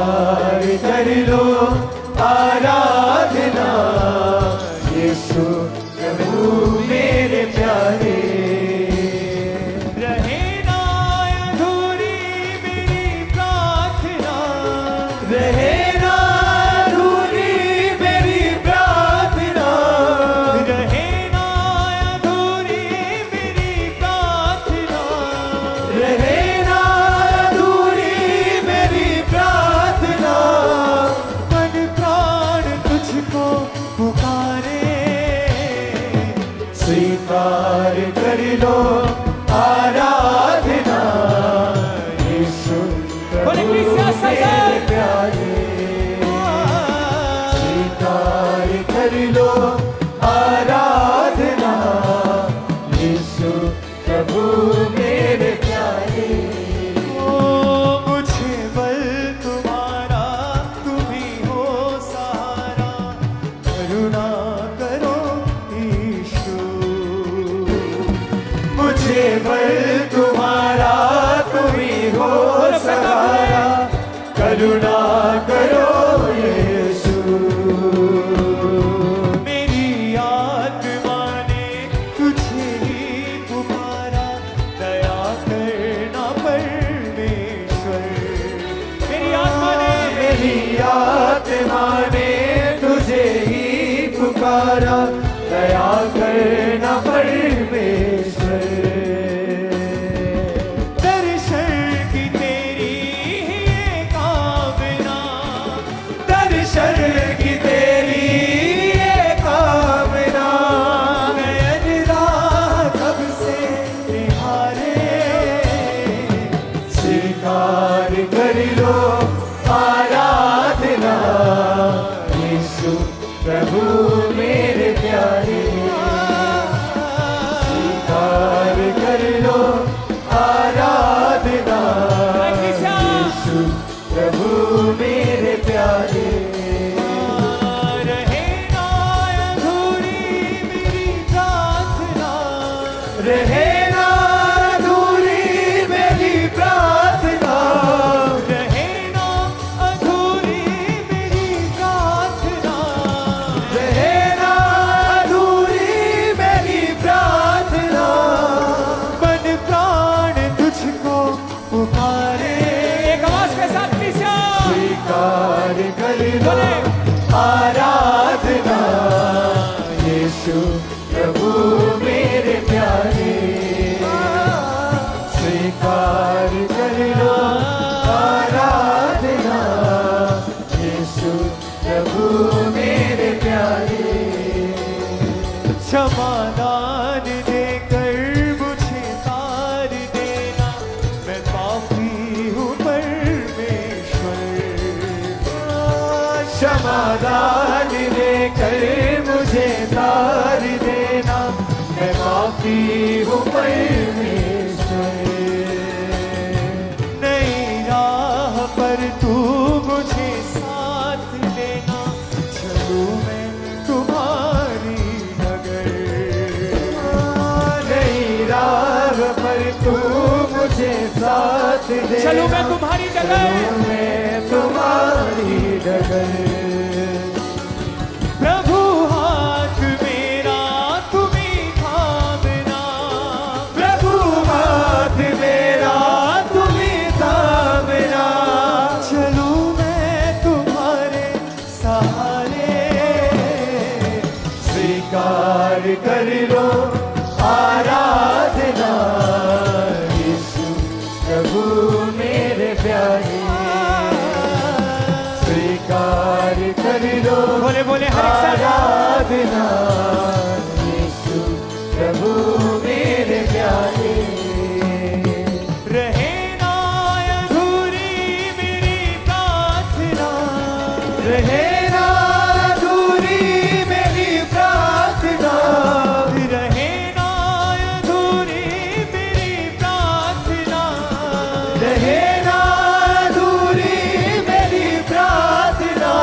स्वीकार कर लो आराधना, यीशु प्रभु मेरे प्यारे। रहे ना अधूरी मेरी प्रार्थना, रहे ना अधूरी मेरी प्रार्थना, रहे ना अधूरी मेरी प्रार्थना, रहे ना अधूरी मेरी प्रार्थना। मन प्राण तुझको पुकारे, स्वीकार कर लो आराधना, यीशु प्रभु मेरे प्यारे। स्वीकार कर लो आराधना, यीशु प्रभु मेरे प्यारे। ओ मुझे बल तुम्हारा, तुम ही हो सहारा, करुणा करो ईशु। मुझे बल तुम्हारा, तुम ही हो सहारा, करुणा करो यीशु। मेरी आत्मा ने तुझे ही पुकारा, दया करना परमेश्वर। मेरी आत्मा ने, मेरी आत्मा ने तुझे ही पुकारा, दया करना परमेश्वर। दर्शन की तेरी ही ये कामना, दर्शन की तेरी ये कामना, नयन राह कब से निहारे। स्वीकार कर लो आराधना, यीशु प्रभु मेरे प्यारे। स्वीकार कर लो आराधना, यीशु प्रभु मेरे प्यारे। रहे ना अधूरी मेरी प्रार्थना, रहे ना अधूरी मेरी प्रार्थना, रहे ना अधूरी मेरी प्रार्थना, रहे ना अधूरी मेरी प्रार्थना। मन प्राण तुझको पुकारे। एक आवाज के साथ प्लीज़। स्वीकार कर लो आराधना, यीशु प्रभु मेरे प्यारे। स्वीकार कर लो आराधना, यीशु प्रभु मेरे प्यारे। क्षमादान देकर मुझे तार देना, मैं पापी हूँ परमेश्वर। क्षमादान देकर मुझे तार देना, मैं पापी हूँ परमेश्वर। नई राह पर तू मुझे साथ देना, चलूं मैं तुम्हारी नगर। नई राह पर तू मुझे साथ दे, चलूं मैं तुम्हारी डगर, मैं तुम्हारी डगर। प्रभु हाथ मेरा तुम्ही थामना, प्रभु हाथ मेरा तुम्ही थामना, चलूं मैं तुम्हारे सहारे। स्वीकार कर लो आराधना, यीशु प्रभु मेरे प्यारे। स्वीकार कर लो बोले बोले हर एक साथ। आराधना, यीशु प्रभु मेरे प्यारे। रहे ना अधूरी मेरी प्रार्थना, रहे ना अधूरी मेरी प्रार्थना, रहे ना अधूरी मेरी प्रार्थना, रहे ना अधूरी मेरी प्रार्थना।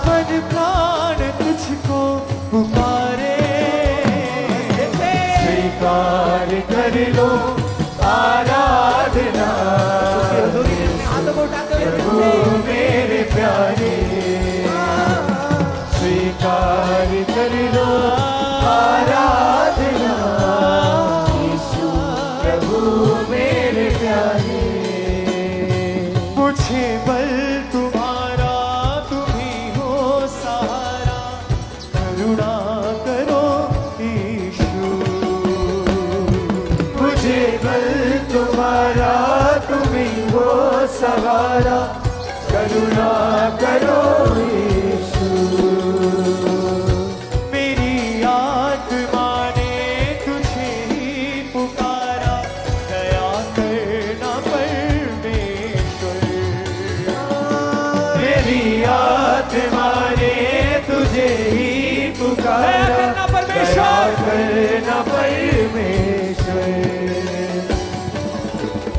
मन प्राण तुझको पुकारे। स्वीकार कर लो आराधना, प्रभु बल तुम्हारा, तुम्ही हो सहारा, करुणा करो यीशु। मेरी आत्मा ने तुझे ही पुकारा, दया करना परमेश्वर। मेरी आत्मा ने तुझे ही पुकारा, दया करना परमेश्वर।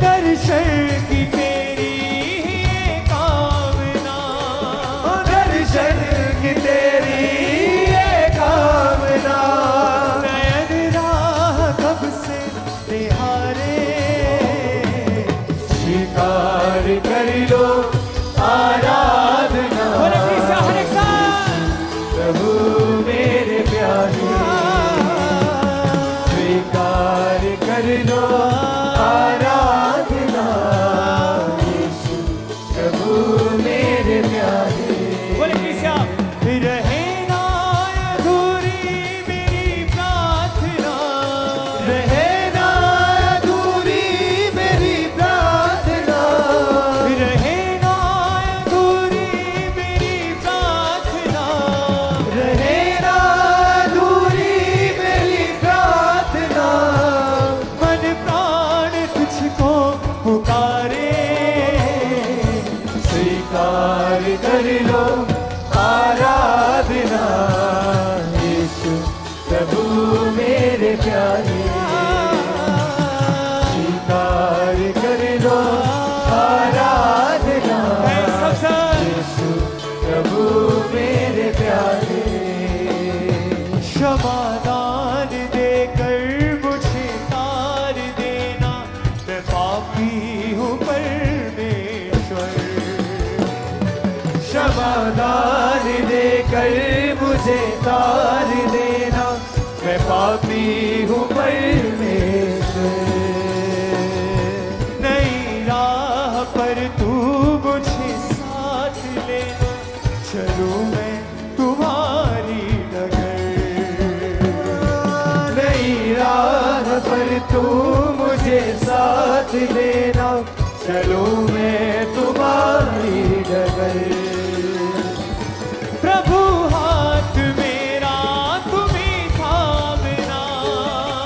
दर्शन की तेरी ये कामना, दर्शन की तेरी ये कामना, नयन राह कब से निहारे। स्वीकार कर लो आराधना, बोले प्लीज हर एक साथ। प्रभु मेरे प्यारे, स्वीकार कर लो आराधना, यीशु प्रभु मेरे प्यारे। बोले प्लीज रहे ना अधूरी मेरी प्रार्थना, रहे ना अधूरी मेरी प्रार्थना, रहे ना अधूरी मेरी प्रार्थना। रहे ना अधूरी मेरी प्रार्थना, मन प्राण तुझको पुकारे। स्वीकार कर लो आराधना, यीशु प्रभु मेरे प्यारे। स्वीकार कर लो आराधना, यीशु प्रभु मेरे प्यारे। क्षमादान देकर मुझे तार देना, मैं पापी हूँ परमेश्वर। क्षमादान देकर मुझे तार देना, मैं पापी हूँ परमेश्वर। नई राह पर तू मुझे साथ लेना, चलूं मैं तुम्हारी डगर। नई राह पर तू मुझे साथ देना, चलो मैं तुम्हारी डगर। प्रभु हाथ मेरा तुम्ही थामना,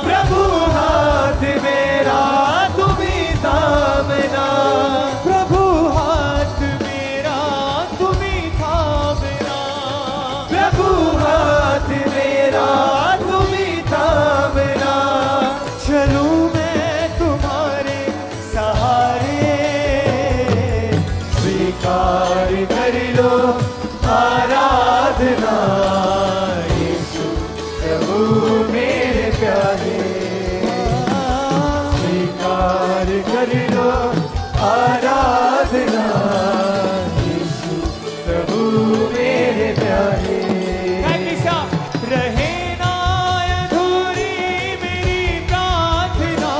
प्रभु हाथ मेरा तुम्ही थामना, प्रभु हाथ मेरा तुम्ही थामना। प्रभु हाथ मेरा तुम्ही थामना, चलूं मैं तुम्हारे सहारे। स्वीकार कर लो आराधना, यीशु प्रभु मेरे प्यारे। स्वीकार कर लो आराधना, यीशु प्रभु मेरे प्यारे। रहे ना अधूरी मेरी प्रार्थना,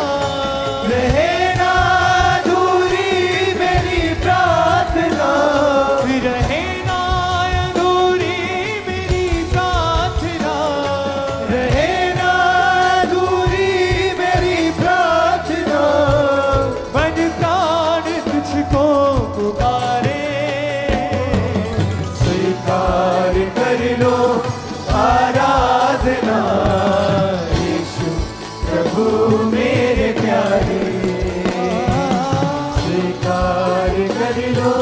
रहे ना अधूरी मेरी प्रार्थना, रहे ना अधूरी मेरी प्रार्थना। रहे ना अधूरी मेरी प्रार्थना, मन प्राण तुझको पुकारे। स्वीकार कर लो आराधना, यीशु प्रभु मेरे प्यारे। स्वीकार कर लो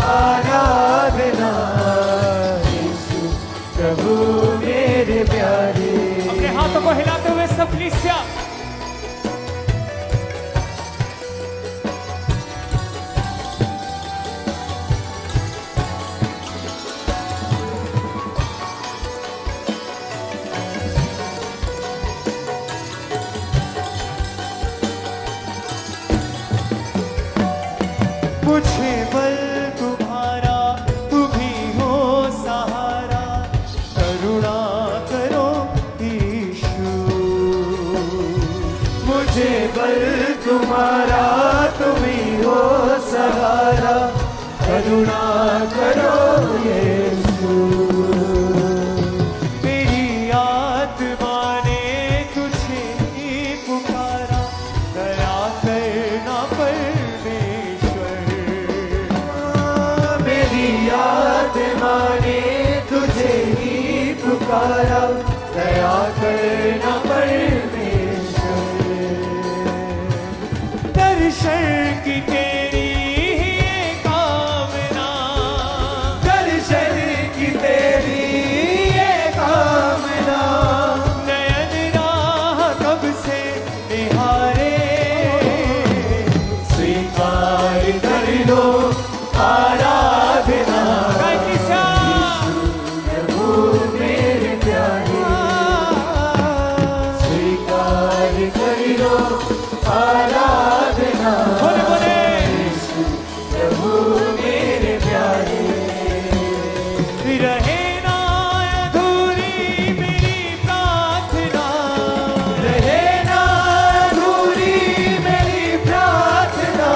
आराधना, यीशु प्रभु मेरे प्यारे। अपने हाथों को हिलाते हुए सब कलीसिया मुझे बल तुम्हारा, तुम्ही हो सहारा, करुणा करो यीशु। मुझे बल तुम्हारा, तुम्ही हो सहारा, करुणा करो यीशु। मेरी आत्मा ने तुझे ही पुकारा, दया दर्शन की तेरी ये कामना, दर्शन की तेरी ये कामना, नयन राह कब से निहारे, स्वीकार कर लो आराधना। प्रभु मेरे प्यारे, स्वीकार कर लो आराधना। बोले बोले प्रभु मेरे प्यारे, रहे ना अधूरी मेरी प्रार्थना, रहे ना अधूरी मेरी प्रार्थना,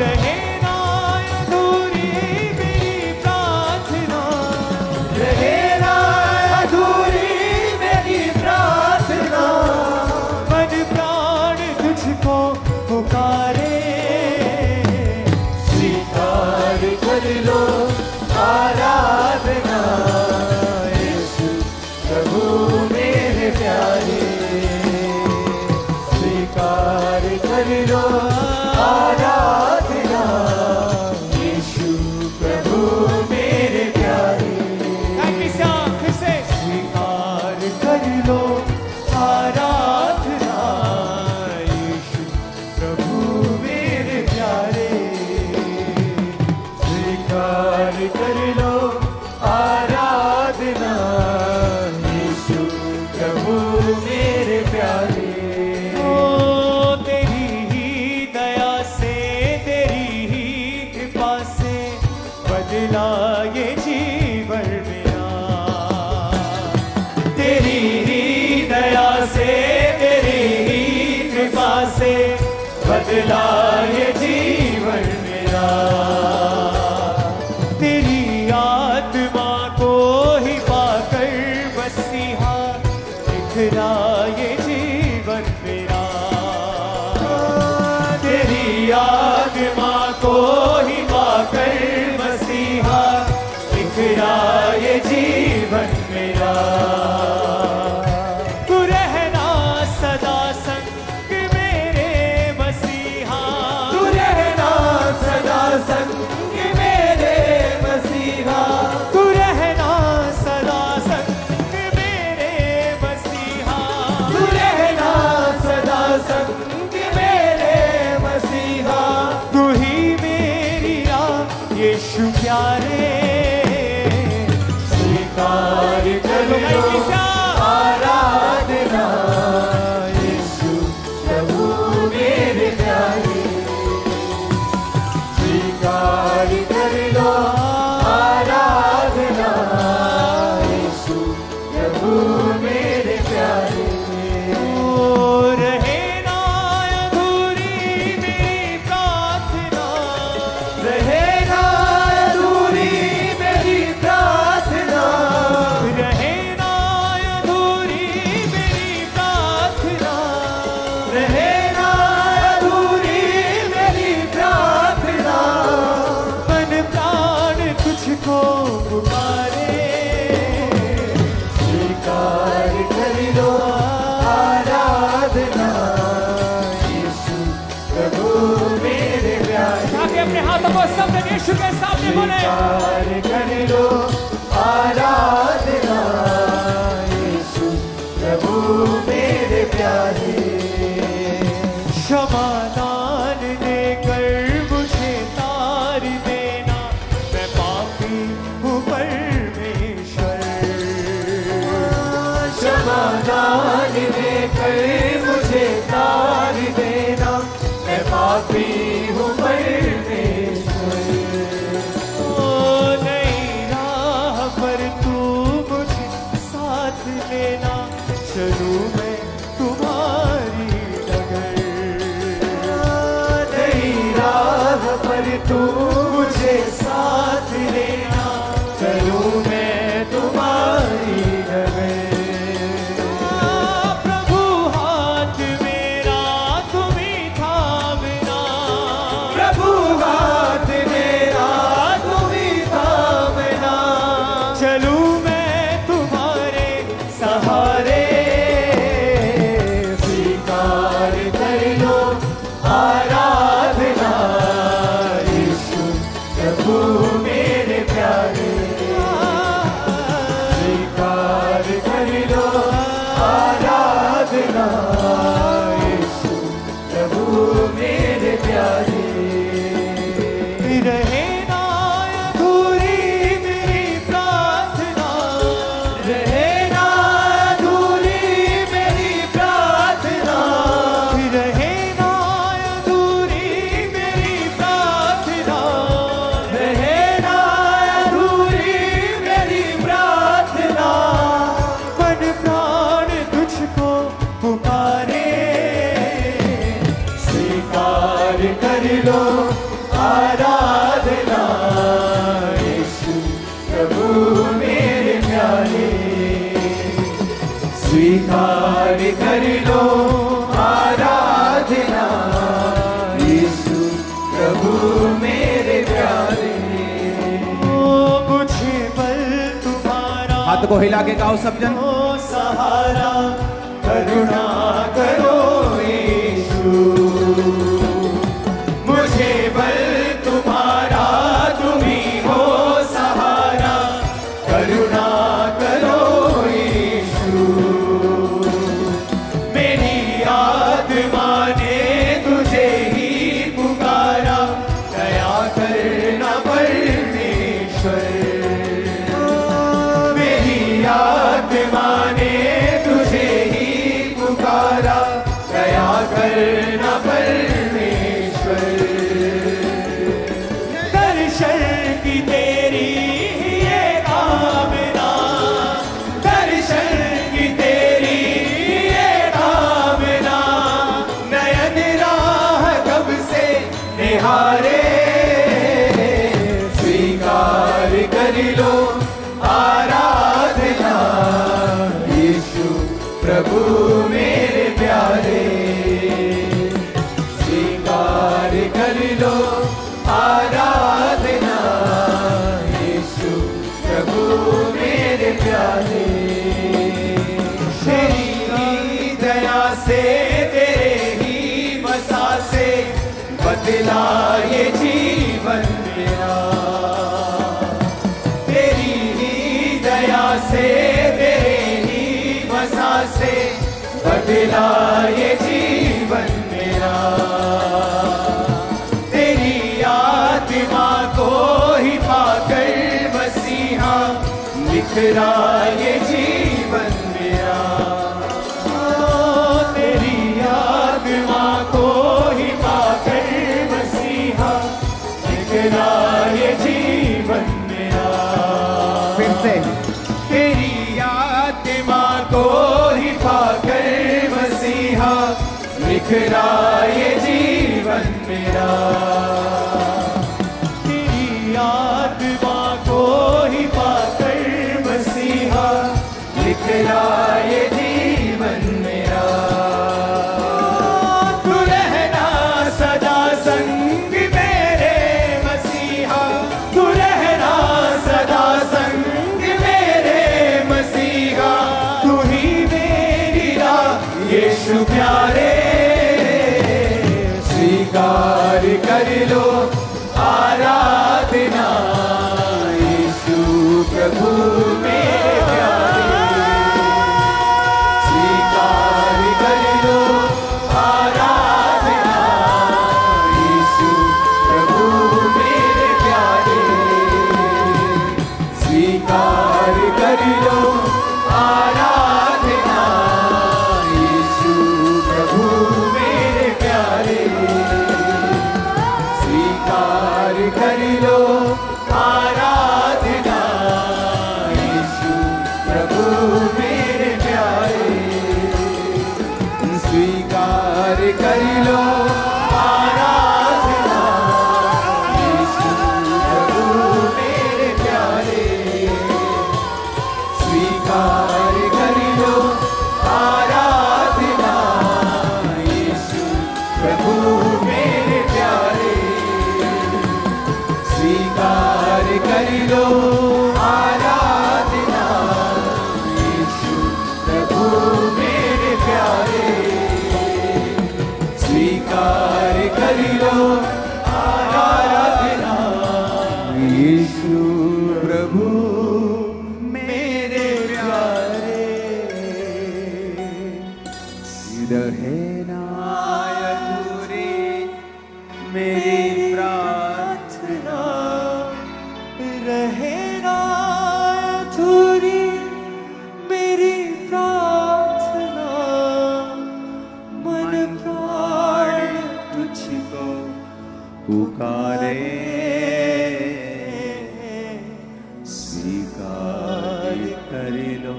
रहे ना अधूरी मेरी प्रार्थना, रहे ना अधूरी मेरी प्रार्थना। मन प्राण तुझको पुकारे, स्वीकार कर लो आराधना। यीशु प्रभु मेरे प्यारे, स्वीकार कर लो आराधना। यीशु प्रभु मेरे प्यारे, फिर से स्वीकार कर लो आराधना। यीशु प्रभु मेरे प्यारे, स्वीकार कर लो आराधना। यीशु प्रभु मेरे प्यारे, ओ तेरी ही दया से, तेरी ही कृपा से बदला ये जीवन मेरा, तेरी ही दया से, तेरी ही कृपा से बदला ये जीवन मेरा। तेरी आत्मा को ही पाकर मसीहा दिखरा ये जीवन मेरा, तेरी आत्मा को ही पाकर मसीहा दिखरा ये जीवन मेरा। तू रहना सदा संग मेरे मसीहा, तू रहना सदा संग मेरे मसीहा, तू रहना सदा संग मेरे मसीहा, तू रहना सदा संग मेरे मसीहा। तू ही मेरी यीशु प्यारे, स्वीकार कर लो आराधना। यीशु प्रभु मेरे प्यारे, स्वीकार कर लो आराधना। यीशु प्रभु मेरे प्यारे, ओ रहे ना अधूरी मेरी प्रार्थना, रहे ना अधूरी मेरी प्रार्थना, रहे ना अधूरी मेरी प्रार्थना, रहे ना अधूरी मेरी प्रार्थना। मन प्राण तुझको पुकारे, स्वीकार कर लो आराधना। यीशु प्रभु मेरे प्यारे, ताकि अपने हाथों को सब यीशु के सामने बोले, स्वीकार कर लो आराधना। यीशु प्रभु मेरे प्यारे, क्षमादान देकर मुझे तार देना, मैं पापी हूँ परमेश्वर, क्षमादान देकर मुझे तार देना, मैं पापी हूँ परमेश्वर। ओ नई राह पर तू मुझे साथ लेना, चलूं मैं तुम्हारी डगर, कर लो आराधना, यीशु प्रभु मेरे प्यारे। स्वीकार कर लो आराधना, यीशु प्रभु मेरे प्यारे। मुझे बल तुम्हारा, हाथ को हिला के गाओ सब जन। सहारा, करुणा करो यीशु। मुझे बल तुम्हारा, तुम ही हो सहारा, करुणा करो यीशु। मेरी आत्मा ने तुझे ही पुकारा, दया करना परमेश्वर। मेरी आत्मा ने तुझे ही पुकारा, दया करना परमेश्वर। दर्शन की तेरी ये कामना, दर्शन की तेरी ये कामना, नयन राह कब से निहारे। स्वीकार कर लो आराधना, यीशु प्रभु मेरे प्यारे। स्वीकार कर लो आराधना, यीशु प्रभु मेरे प्यारे। तेरी दया से, तेरे ही वसा से बदला ये जीवन मेरा। तेरी ही दया से, तेरे ही वसा से बदला ये जीवन मेरा। तेरी आत्मा को ही पाकर मसीहा निखरा ये जीवन मेरा। तेरी आत्मा को ही पाकर मसीहा निखरा ये जीवन मेरा। फिर से तेरी आत्मा को ही पाकर मसीहा निखरा ये जीवन मेरा। तेरी आत्मा को ही पाकर मसीहा निखरा ये जीवन मेरा। तू रहना सदा संग मेरे मसीहा, तू रहना सदा संग मेरे मसीहा। तू ही मेरी राह यीशु प्यारे। स्वीकार कर लो आराधना, यीशु प्रभु मेरे प्यारे। स्वीकार कर लो आराधना, यीशु प्रभु मेरे प्यारे। स्वीकार कर लो आराधना, यीशु प्रभु मेरे प्यारे। स्वीकार कर लो आराधना, यीशु प्रभु मेरे प्यारे। स्वीकार कर लो आराधना, यीशु प्रभु मेरे प्यारे। स्वीकार कर लो आराधना, यीशु प्रभु मेरे प्यारे। स्वीकार कर लो आराधना, यीशु प्रभु मेरे प्यारे। स्वीकार कर लो आराधना, यीशु प्रभु मेरे प्यारे। रहना अधूरी मेरी प्रार्थना, रहना अधूरी मेरी प्रार्थना। मन प्राण तुझको पुकारे। स्वीकार कर लो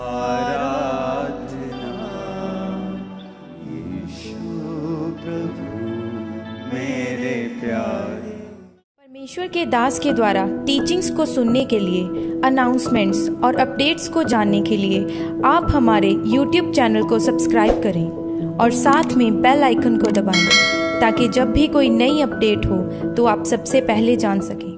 आराधना, यीशु प्रभु ईश्वर के दास के द्वारा टीचिंग्स को सुनने के लिए, अनाउंसमेंट्स और अपडेट्स को जानने के लिए आप हमारे YouTube चैनल को सब्सक्राइब करें और साथ में बेल आइकन को दबाएं ताकि जब भी कोई नई अपडेट हो तो आप सबसे पहले जान सकें।